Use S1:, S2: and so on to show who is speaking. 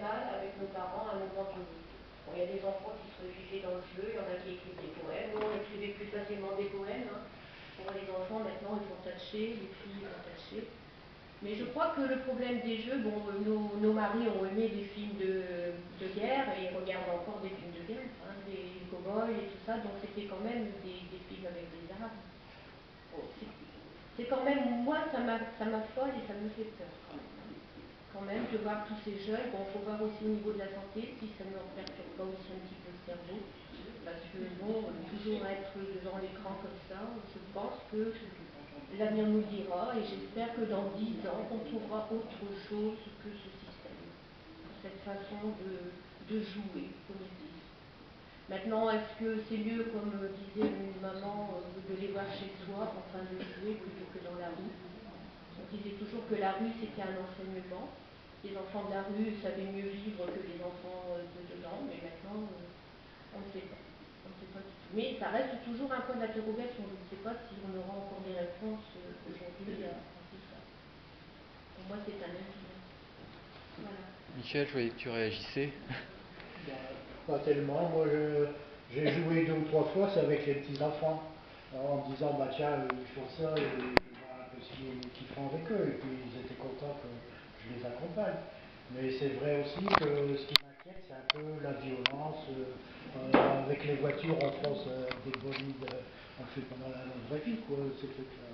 S1: salle avec nos parents à un moment donné. Bon, il y a des enfants qui se réfugiaient dans le jeu, il y en a qui écrivent des poèmes. Nous, on écrivait plus facilement des poèmes. Hein. Bon, les enfants, maintenant, ils vont tâcher, les filles vont tâcher. Mais je crois que le problème des jeux, bon, nos maris ont aimé des films de guerre et regardent encore des films de guerre, hein, des cow-boys et tout ça, donc c'était quand même des films avec des armes. Bon, c'est quand même, moi, ça m'affole et ça me fait peur quand même. Hein. Quand même, de voir tous ces jeunes, bon, il faut voir aussi au niveau de la santé, si ça ne leur perturbe pas aussi un petit peu le cerveau, parce que bon, toujours être devant l'écran comme ça, je pense que l'avenir nous le dira, et j'espère que dans 10 ans, on trouvera autre chose que ce système, cette façon de jouer, comme ils disent. Maintenant, est-ce que c'est mieux, comme disait une maman, de les voir chez soi en train de jouer plutôt que dans la rue? On disait toujours que la rue, c'était un enseignement. Les enfants de la rue savaient mieux vivre que les enfants de dedans, mais maintenant, on ne sait pas. On ne sait pas du tout. Mais ça reste toujours un point d'interrogation. Je ne sais pas si on aura encore des réponses aujourd'hui à tout ça. Pour moi, c'est un avis. Voilà.
S2: Michel, je voyais que tu réagissais.
S3: Pas tellement. Moi, j'ai joué 2 ou 3 fois, c'est avec les petits-enfants. En me disant, bah tiens, ils font ça, et je vois un peu ce qu'ils font avec eux. Et puis, ils étaient contents que je les accompagne. Mais c'est vrai aussi que ce qui m'inquiète, c'est un peu la violence. Avec les voitures, on fonce des bolides, on le fait pendant la vraie vie, quoi, ces trucs-là.